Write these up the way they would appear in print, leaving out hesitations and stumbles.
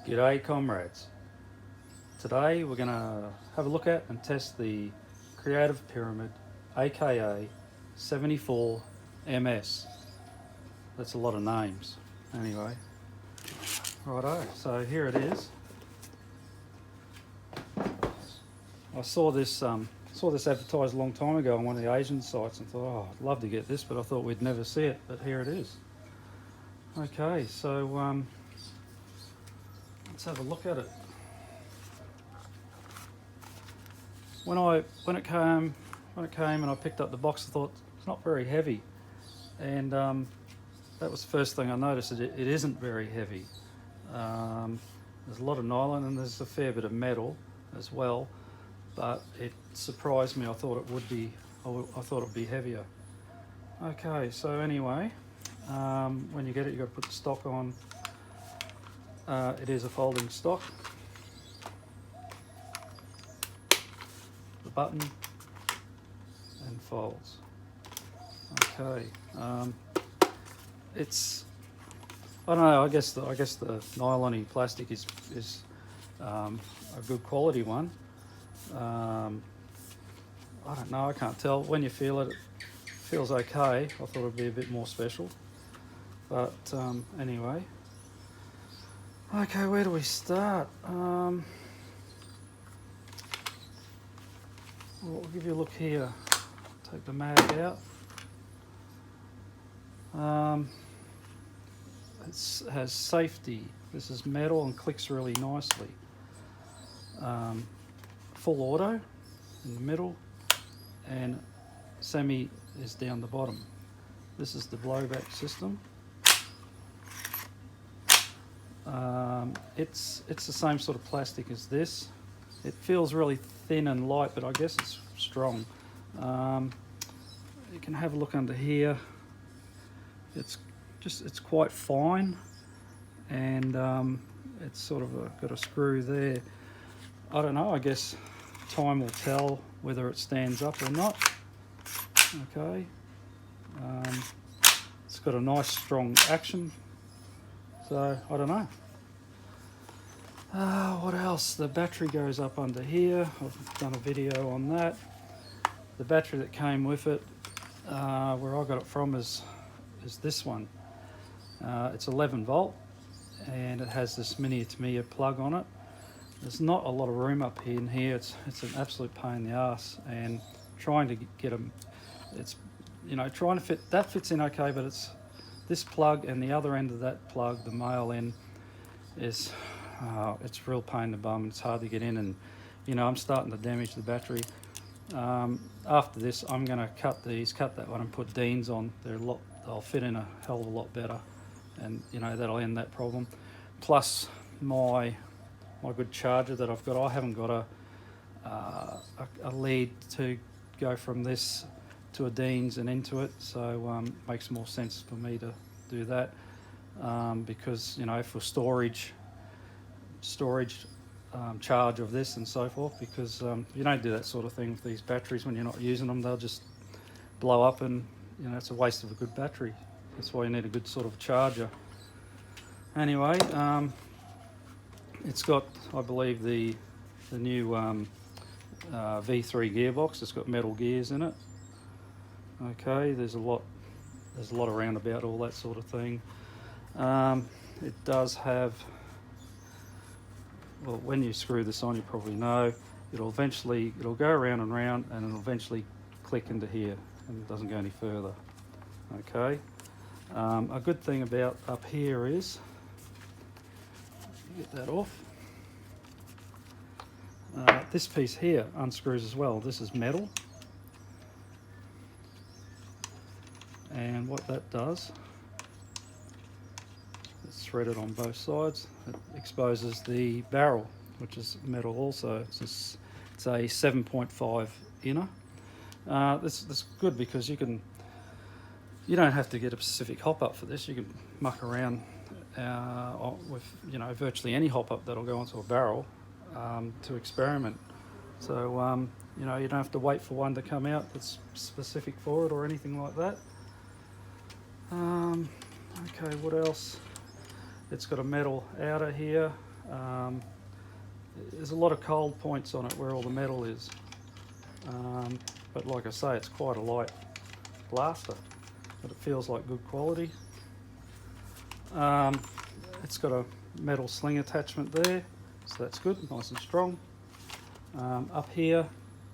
G'day comrades. Today we're going to have a look at and test the Creative Pyramid AKA74-MS. That's a lot of names. Anyway, righto, so here it is. I saw this advertised a long time ago on one of the Asian sites and thought, oh, I'd love to get this, but I thought we'd never see it, but here it is. Okay, so let's have a look at it. When it came and I picked up the box, I thought it's not very heavy, and that was the first thing I noticed. It isn't very heavy. There's a lot of nylon and there's a fair bit of metal as well, but it surprised me. I thought it would be. I thought it would be heavier. Okay, so anyway, when you get it, you've got to put the stock on. It is a folding stock. The button and folds. Okay, it's, I don't know. I guess the nylon-y plastic is a good quality one. I don't know. I can't tell. When you feel it, it feels okay. I thought it'd be a bit more special, but anyway. Okay, where do we start? Well, we'll give you a look here. Take the mag out. It has safety. This is metal and clicks really nicely. Full auto in the middle, and semi is down the bottom. This is the blowback system. It's the same sort of plastic as this. It feels really thin and light, but I guess it's strong. You can have a look under here. It's quite fine, and it's sort of got a screw there. I don't know. I guess time will tell whether it stands up or not. Okay. It's got a nice strong action. So I don't know. What else? The battery goes up under here. I've done a video on that. The battery that came with it, where I got it from, is this one. It's 11 volt, and it has this mini plug on it. There's not a lot of room up here in here. It's an absolute pain in the ass, and trying to get them. It's trying to fit. That fits in okay, but it's this plug and the other end of that plug, the male end, is it's a real pain in the bum. It's hard to get in, and I'm starting to damage the battery. After this, I'm going to cut that one and put Deans on. They'll fit in a hell of a lot better, and that'll end that problem. Plus my good charger that I've got. I haven't got a lead to go from this to a Deans and into it, so it makes more sense for me to do that, because for storage charge of this and so forth, because you don't do that sort of thing with these batteries when you're not using them. They'll just blow up, and it's a waste of a good battery. That's why you need a good sort of charger. Anyway, it's got, I believe, the new V3 gearbox. It's got metal gears in it. Okay, there's a lot around about all that sort of thing. It does have, well, when you screw this on, you probably know, it'll go around and round, and it'll eventually click into here, and it doesn't go any further. Okay. A good thing about up here is, get that off. This piece here unscrews as well. This is metal, and what that does, it's threaded on both sides. It exposes the barrel, which is metal also. It's a 7.5 inner. This is good because you don't have to get a specific hop up for this. You can muck around with virtually any hop up that'll go onto a barrel to experiment. So you don't have to wait for one to come out that's specific for it or anything like that. Okay, what else? It's got a metal outer here. There's a lot of cold points on it where all the metal is, but like I say, it's quite a light blaster, but it feels like good quality. It's got a metal sling attachment there, so that's good, nice and strong. Up here,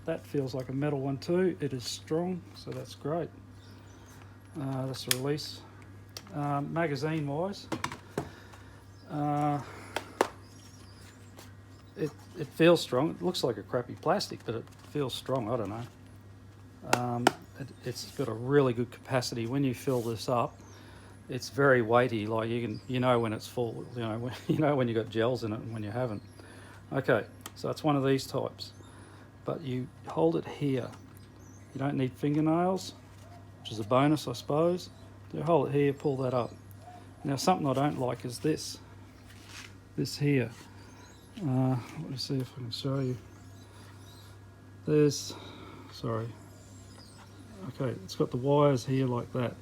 that feels like a metal one too. It is strong, so that's great. That's a release. Magazine wise, it feels strong. It looks like a crappy plastic, but it feels strong. I don't know. It's got a really good capacity. When you fill this up, it's very weighty. Like you know when it's full. You know when you got gels in it and when you haven't. Okay, so it's one of these types, but you hold it here. You don't need fingernails, which is a bonus, I suppose. You hold it here, pull that up. Now, something I don't like is this here. Let me see if I can show you. Sorry. Okay, it's got the wires here like that.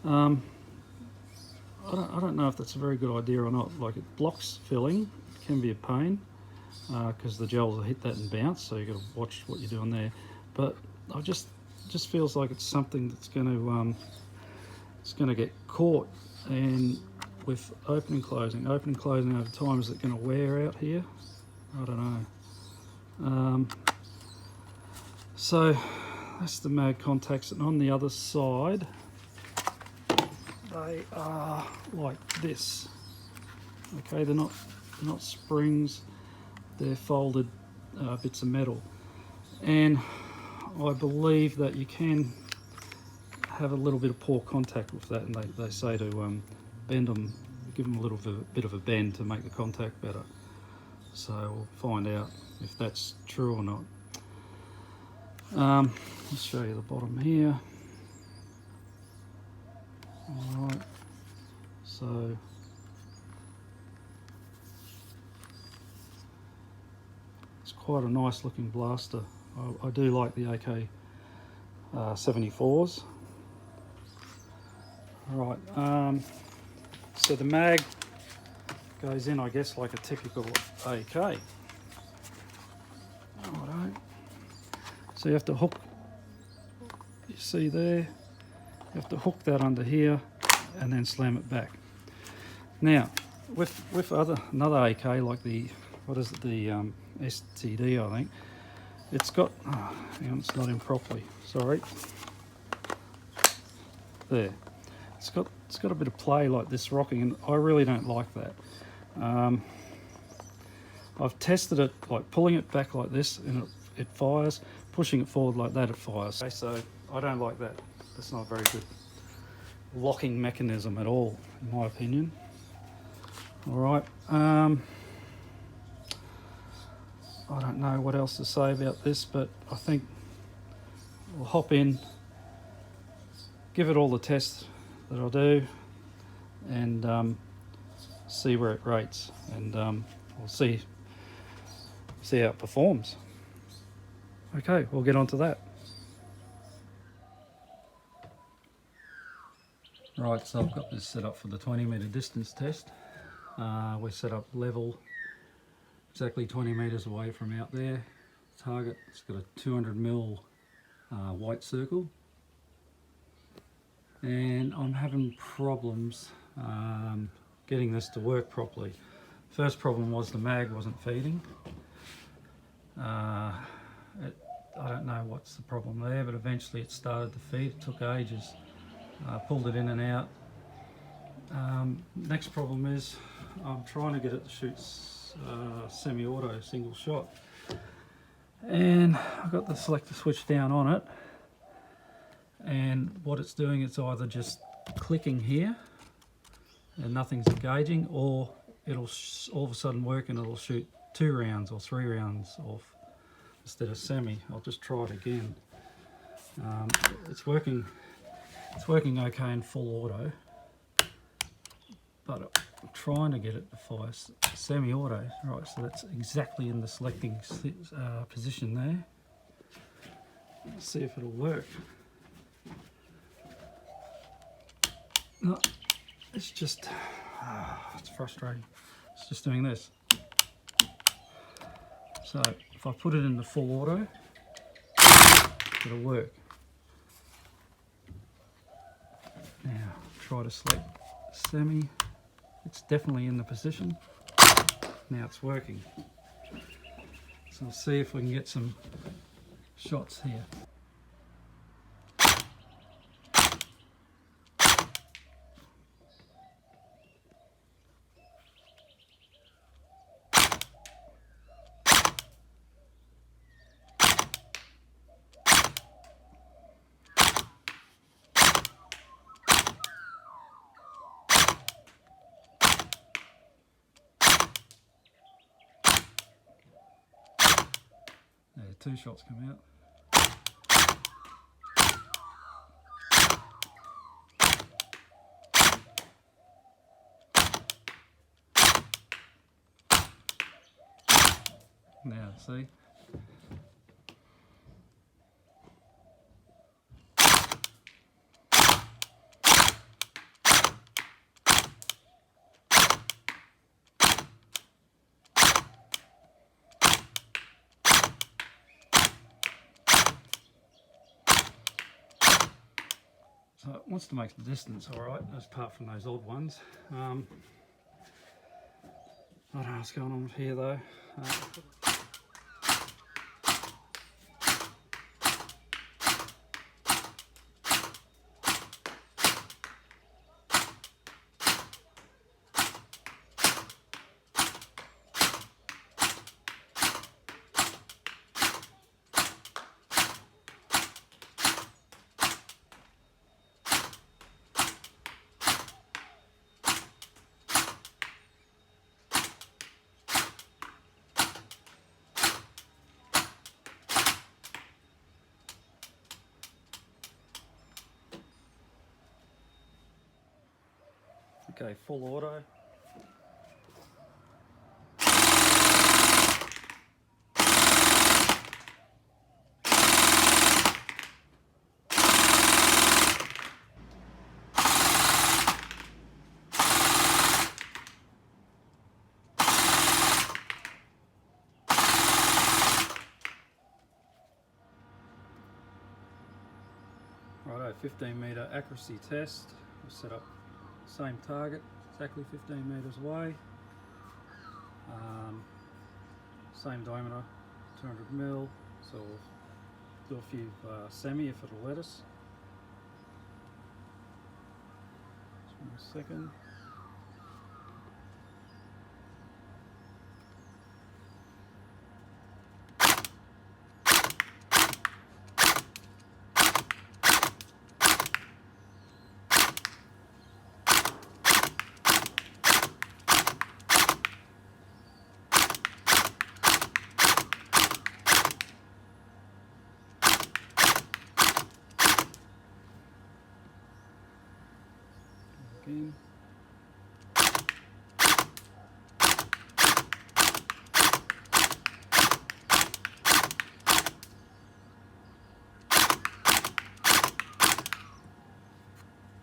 I don't know if that's a very good idea or not. Like, it blocks filling, it can be a pain because the gels will hit that and bounce, so you've got to watch what you're doing there. But I just feels like it's something that's going to get caught, and with opening closing over time, is it going to wear out here? I don't know. So that's the mag contacts, and on the other side they are like this. Okay, they're not springs, they're folded bits of metal, and I believe that you can have a little bit of poor contact with that, and they say to bend them, give them a little bit of a bend to make the contact better. So we'll find out if that's true or not. Let's show you the bottom here. Alright, so it's quite a nice looking blaster. I do like the AK74s. Right, so the mag goes in, I guess, like a typical AK. Righto. So you have to hook, you see there, you have to hook that under here and then slam it back. Now, with another AK like the, what is it, the STD, I think, it's got, hang on, it's not in properly, sorry. There. It's got a bit of play like this rocking, and I really don't like that. I've tested it like pulling it back like this and it fires, pushing it forward like that it fires. Okay, so I don't like that. That's not a very good locking mechanism at all, in my opinion. All right. I don't know what else to say about this, but I think we'll hop in, give it all the tests that I'll do, and see where it rates, and we'll see how it performs. Okay, we'll get on to that. Right, so I've got this set up for the 20-metre distance test. We're set up level, exactly 20 metres away from out there. Target, it's got a 200mm white circle. And I'm having problems getting this to work properly. First problem was the mag wasn't feeding. I don't know what's the problem there, but eventually it started to feed. It took ages. Pulled it in and out. Next problem is I'm trying to get it to shoot semi-auto single shot, and I've got the selector switch down on it, and what it's doing, it's either just clicking here and nothing's engaging, or it'll all of a sudden work and it'll shoot 2 rounds or 3 rounds off instead of semi. I'll just try it again. It's working okay in full auto, but I'm trying to get it to fire semi-auto. Right, so that's exactly in the selecting position there. Let's see if it'll work. No, it's just, it's frustrating. It's just doing this. So if I put it in the full auto, it'll work. Now try to select semi. It's definitely in the position. Now it's working. So we'll see if we can get some shots here. There, 2 shots come out. Now, see? So it wants to make the distance alright, apart from those odd ones. I don't know what's going on here though. Okay, full auto. Righto, 15-metre accuracy test. We'll set up same target, exactly 15 metres away. Same diameter, 200mm. So we'll do a few semi if it'll let us. Just 1 second. Again.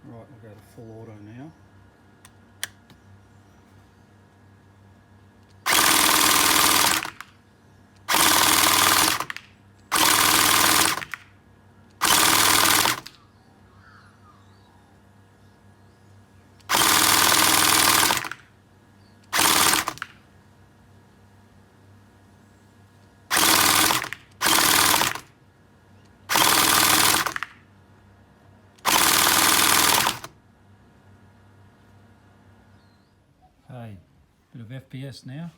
Right, we'll go to full auto now. Hey, bit of FPS now.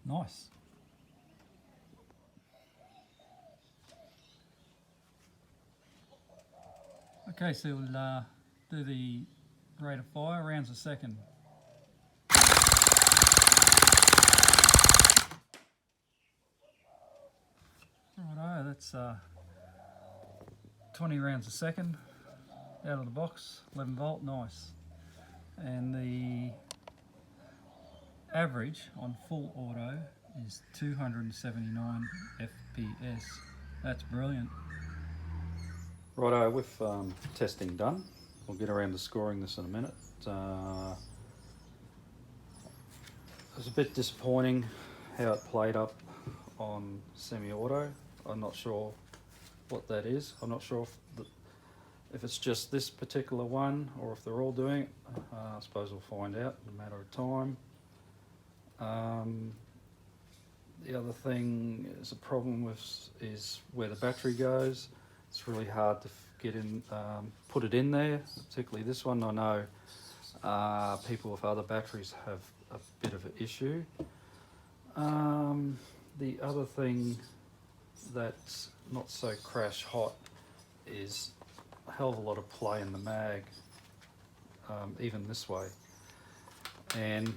Nice. Okay, so we'll do the rate of fire, rounds a second. that's 20 rounds a second out of the box, 11 volt, nice. And the average on full auto is 279 FPS. That's brilliant. Righto, with testing done, we'll get around to scoring this in a minute. It was a bit disappointing how it played up on semi-auto. I'm not sure what that is. I'm not sure if it's just this particular one or if they're all doing it. I suppose we'll find out in a matter of time. The other thing is a problem with is where the battery goes. It's really hard to get in, put it in there, particularly this one. I know people with other batteries have a bit of an issue. The other thing that's not so crash hot is a hell of a lot of play in the mag, even this way. And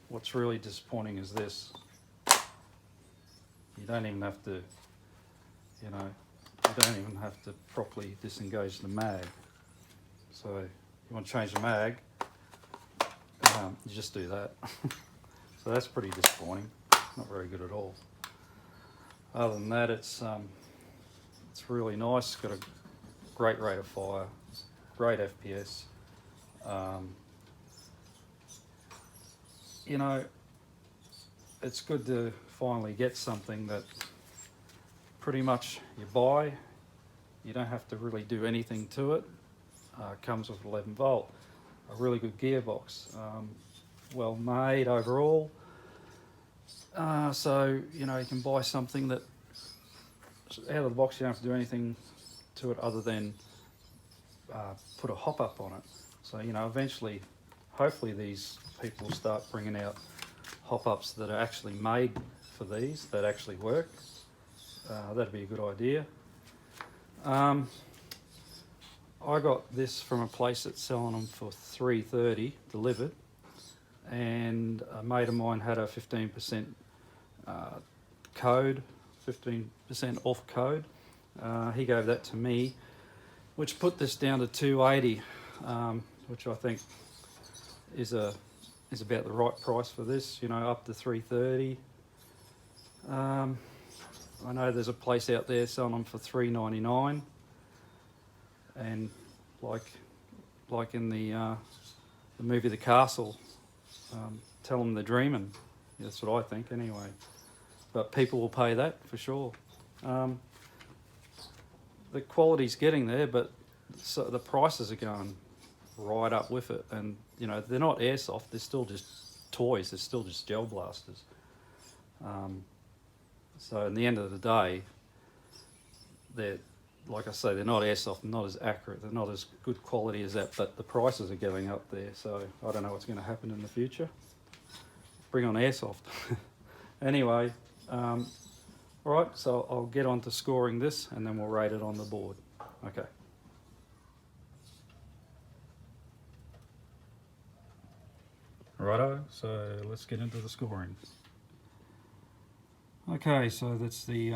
what's really disappointing is this. You don't even have to, you know, you don't even have to properly disengage the mag. So you want to change the mag, you just do that. So that's pretty disappointing. Not very good at all. Other than that, it's really nice. It's got a great rate of fire, great FPS. You know, it's good to finally get something that pretty much you buy. You don't have to really do anything to it. Comes with 11 volt, a really good gearbox, well made overall. So, you know, you can buy something that out of the box you don't have to do anything to it other than put a hop up on it. So, you know, eventually, hopefully these people will start bringing out hop ups that are actually made for these, that actually work. That'd be a good idea. I got this from a place that's selling them for $3.30 delivered, and a mate of mine had a 15% code, 15% off code. He gave that to me, which put this down to $2.80, which I think is about the right price for this. You know, up to $3.30. I know there's a place out there selling them for $3.99, and like in the movie The Castle, tell them they're dreaming. That's what I think anyway. But people will pay that for sure. The quality's getting there, but so the prices are going right up with it. And you know, they're not airsoft. They're still just toys. They're still just gel blasters. So in the end of the day, they're, like I say, they're not airsoft, not as accurate, they're not as good quality as that, but the prices are getting up there, so I don't know what's going to happen in the future. Bring on airsoft. Anyway, alright, so I'll get on to scoring this and then we'll rate it on the board. Okay. Righto, so let's get into the scoring. Okay, so that's the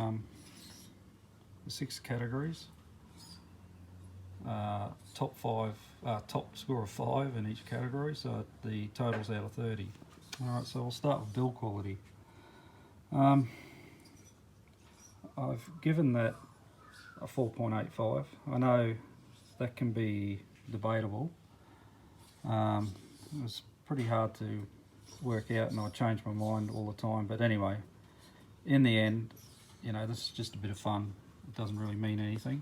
6 categories. Top score of 5 in each category, so the total's out of 30. Alright, so we'll start with build quality. I've given that a 4.85. I know that can be debatable. It was pretty hard to work out and I change my mind all the time, but anyway, in the end, you know, this is just a bit of fun. It doesn't really mean anything.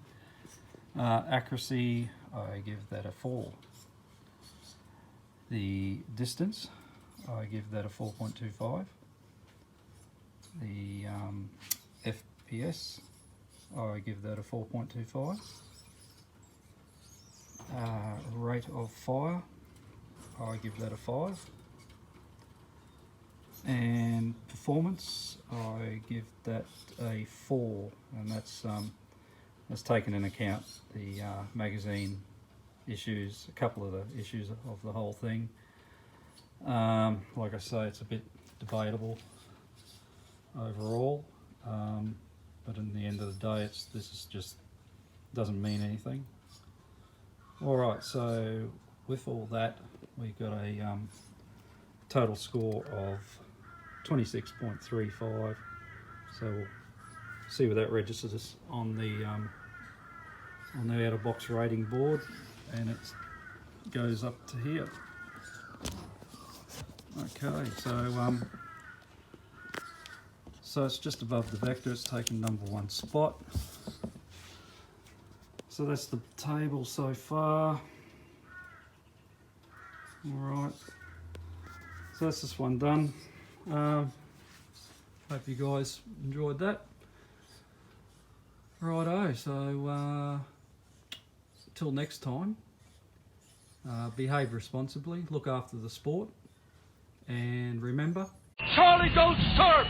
Accuracy, I give that a 4. The distance, I give that a 4.25. The FPS, I give that a 4.25. Rate of fire, I give that a 5. And performance, I give that a 4, and that's taken into account the magazine issues, a couple of the issues of the whole thing. Like I say, it's a bit debatable overall, but in the end of the day, this is just doesn't mean anything. Alright, so with all that, we got a total score of 26.35. So we'll see where that registers on the out of box rating board, and it goes up to here. Okay, so it's just above the vector. It's taken #1 spot. So that's the table so far. Alright, so that's this one done. Hope you guys enjoyed that. Righto, so till next time, behave responsibly, look after the sport, and remember, Charlie, don't surf!